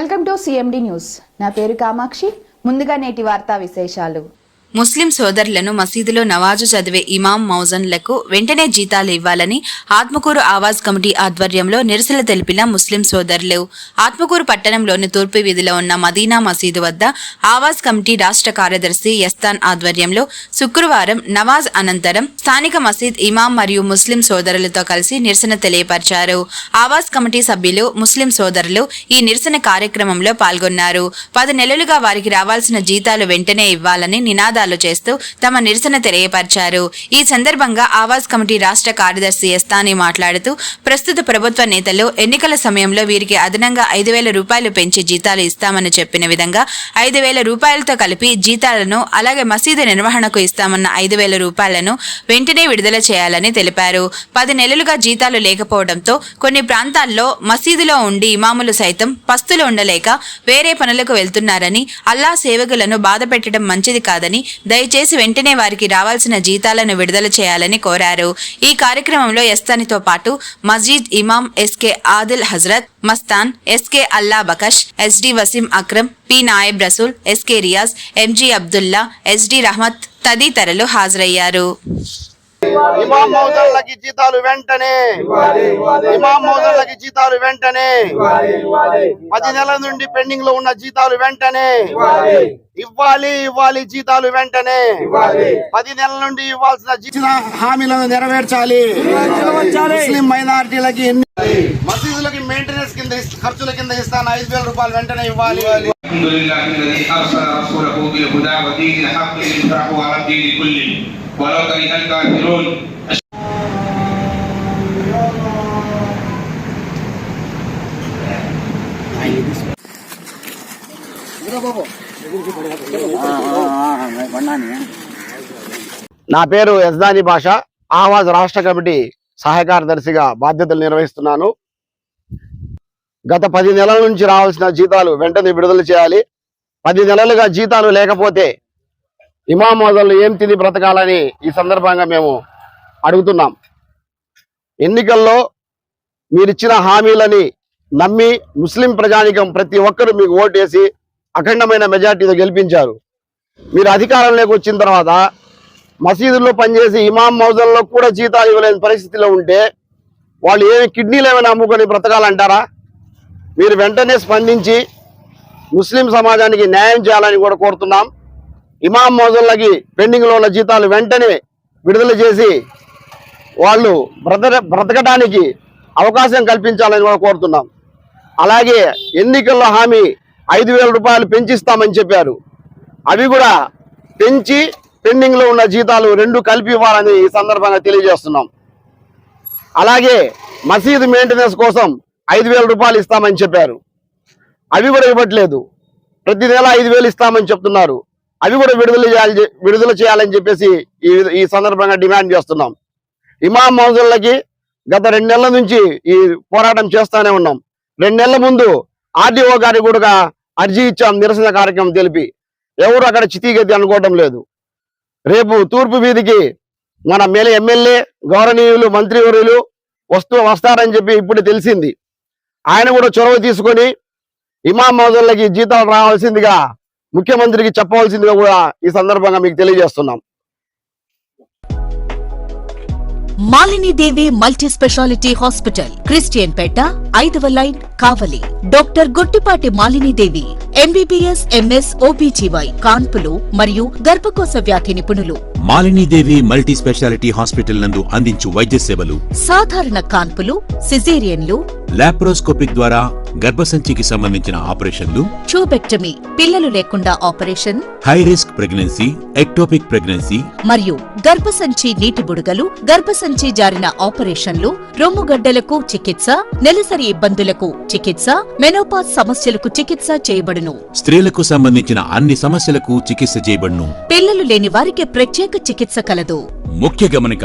Welcome to CMD news. నా పేరు కామాక్షి. ముందుగా నేటి వార్తా విశేషాలు. ముస్లిం సోదరులను మసీదులో నమాజు చదివే ఇమాం మౌజన్లకు వెంటనే జీతాలు ఇవ్వాలని ఆత్మకూరు ఆవాజ్ కమిటీ ఆధ్వర్యంలో నిరసన తెలిపిన ముస్లిం సోదరులు ఆత్మకూరు పట్టణంలోని తూర్పు వీధిలో ఉన్న మదీనా మసీదు వద్ద ఆవాజ్ కమిటీ రాష్ట్ర కార్యదర్శి యస్తాన్ ఆధ్వర్యంలో శుక్రవారం నమాజ్ అనంతరం స్థానిక మసీద్ ఇమాం మరియు ముస్లిం సోదరులతో కలిసి నిరసన తెలియపరిచారు. ఆవాజ్ కమిటీ సభ్యులు ముస్లిం సోదరులు ఈ నిరసన కార్యక్రమంలో పాల్గొన్నారు. 10 నెలలుగా వారికి రావాల్సిన జీతాలు వెంటనే ఇవ్వాలని నినాదాలు చేస్తూ తమ నిరసన తెలియపరిచారు. ఈ సందర్భంగా ఆవాజ్ కమిటీ రాష్ట్ర కార్యదర్శి యస్తాని మాట్లాడుతూ ప్రస్తుత ప్రభుత్వ నేతలు ఎన్నికల సమయంలో వీరికి అదనంగా 5,000 రూపాయలు పెంచి జీతాలు ఇస్తామని చెప్పిన విధంగా 5,000 రూపాయలతో కలిపి జీతాలను అలాగే మసీదు నిర్వహణకు ఇస్తామన్న 5,000 రూపాయలను వెంటనే విడుదల చేయాలని తెలిపారు. 10 నెలలుగా జీతాలు లేకపోవడంతో కొన్ని ప్రాంతాల్లో మసీదులో ఉండి ఇమాములు సైతం పస్తులు ఉండలేక వేరే పనులకు వెళ్తున్నారని, అల్లా సేవకులను బాధ పెట్టడం మంచిది కాదని దయచేసి వెంటనే వారికి రావాల్సిన జీతాలను విడుదల చేయాలని కోరారు. ఈ కార్యక్రమంలో యస్తానితో పాటు మస్జిద్ ఇమాం SK Adil Hazrat Mastan, SK Allah Baksh, SD Waseem Akram, P Nayab Rasool, SK Riyaz, MG Abdullah, SD Rahmat తదితరులు హాజరయ్యారు. ఇమాం మౌజన్లకి జీతాలు వెంటనే, ఇమాం మౌజన్లకి జీతాలు వెంటనే, 10 నెలల నుండి పెండింగ్ లో ఉన్న జీతాలు వెంటనే ఇవ్వాలి జీతాలు వెంటనే. 10 నెలల నుండి ఇవ్వాల్సిన హామీలను నెరవేర్చాలి. ముస్లిం మైనారిటీలకి మసీదులకి మెయింటెనెన్స్ కింద ఖర్చుల కింద ఇస్తాను 5,000 రూపాయలు వెంటనే ఇవ్వాలి. నా పేరు యజ్దాని బాషా. ఆవాజ్ రాష్ట్ర కమిటీ సహాయ కార్యదర్శిగా బాధ్యతలు నిర్వహిస్తున్నాను. గత 10 నెలల నుంచి రావాల్సిన జీతాలు వెంటనే విడుదల చేయాలి. 10 నెలలుగా జీతాలు లేకపోతే ఇమాం మౌజన్లు ఏం తిని బ్రతకాలని ఈ సందర్భంగా మేము అడుగుతున్నాం. ఎన్నికల్లో మీరిచ్చిన హామీలని నమ్మి ముస్లిం ప్రజానికం ప్రతి ఒక్కరూ మీకు ఓటేసి అఖండమైన మెజార్టీతో గెలిపించారు. మీరు అధికారంలోకి వచ్చిన తర్వాత మసీదుల్లో పనిచేసి ఇమాం మౌజన్లో కూడా జీతాలు ఇవ్వలేని పరిస్థితిలో ఉంటే వాళ్ళు ఏమి కిడ్నీలు ఏమైనా అమ్ముకొని బ్రతకాలంటారా? మీరు వెంటనే స్పందించి ముస్లిం సమాజానికి న్యాయం చేయాలని కూడా కోరుతున్నాం. ఇమాం మౌజన్లకి పెండింగ్లో ఉన్న జీతాలు వెంటనే విడుదల చేసి వాళ్ళు బ్రతకడానికి అవకాశం కల్పించాలని కూడా కోరుతున్నాం. అలాగే ఎన్నికల్లో హామీ 5,000 రూపాయలు పెంచిస్తామని చెప్పారు. అవి కూడా పెంచి పెండింగ్ లో ఉన్న జీతాలు 2 కలిపి ఇవ్వాలని ఈ సందర్భంగా తెలియజేస్తున్నాం. అలాగే మసీదు మెయింటెనెన్స్ కోసం 5,000 రూపాయలు ఇస్తామని చెప్పారు. అవి కూడా ఇవ్వట్లేదు. ప్రతి నెల 5,000 ఇస్తామని చెప్తున్నారు. అవి కూడా విడుదల చేయాలని చెప్పేసి ఈ సందర్భంగా డిమాండ్ చేస్తున్నాం. ఇమాం మౌజన్లకి గత 2 నెలల నుంచి ఈ పోరాటం చేస్తానే ఉన్నాం. 2 నెలల ముందు ఆర్డీఓ గారికి కూడా అర్జీ ఇచ్చాం నిరసన కార్యక్రమం తెలిపి. ఎవరు అక్కడ చితీగతి అనుకోవడం లేదు. రేపు తూర్పు వీధికి మన ఎమ్మెల్యే గౌరవనీయులు మంత్రివర్యులు వస్తారని చెప్పి ఇప్పుడు తెలిసింది. ఆయన కూడా చొరవ తీసుకొని ఇమాం మౌజన్లకి జీతాలు రావాల్సిందిగా ముఖ్యమంత్రికి చెప్పవలసిందిగా కూడా ఈ సందర్భంగా మీకు తెలియజేస్తున్నాం. Malinidevi multi speciality hospital, Christian Peta, 5వ line, Kavali. Doctor Gottipati Malinidevi, MBBS, MS, OBGY, కాన్పులు మరియు గర్భకోశ వ్యాధి నిపుణులు. మాలినీదేవి మల్టీ స్పెషాలిటీ హాస్పిటల్ నందు అందించు వైద్య సేవలు: సాధారణ కాన్పులు, సిజేరియన్లు, లాప్రోస్కోపిక్ ద్వారా గర్భసంచికి సంబంధించిన ఆపరేషన్లు, ట్యూబెక్టమీ, పిల్లలు లేకుండా operation, high risk pregnancy, ectopic pregnancy మరియు గర్భసంచి నీటి బుడగలు, గర్భసంచి జారిన ఆపరేషన్లు, రొమ్ముగడ్డలకు చికిత్స, నెలసరి ఇబ్బందులకు చికిత్స, మెనోపాజ్ సమస్యలకు చికిత్స చేయబడును. స్త్రీలకు సంబంధించిన అన్ని సమస్యలకు చికిత్స చేయబడును. పిల్లలు లేని వారికి ప్రత్యేక చికిత్స కలదు. ముఖ్య గమనిక: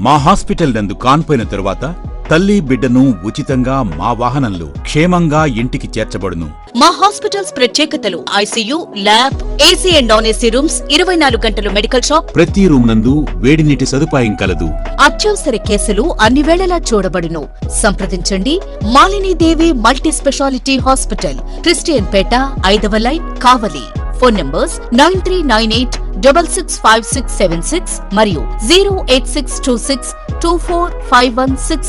మా హాస్పిటల్ నందు కాన్పోయిన తరువాత తల్లి బిడ్డను ఉచితంగా మా వాహనంలో క్షేమంగా ఇంటికి చేర్చబడును. మా హాస్పిటల్స్ ప్రత్యేకతలు: ICU, lab, AC and non AC rooms, 24 గంటలు మెడికల్ షాప్, ప్రతి రూమ్ నందు వేడి నీటి సదుపాయం కలదు. అత్యవసర కేసులు అన్ని వేళలా చూడబడును. సంప్రదించండి Malinidevi multi speciality hospital, Christian Peta, 5వ లైన్, కావలి. ఫోన్ నంబర్స్ 9398665676 మరియు 08626245166.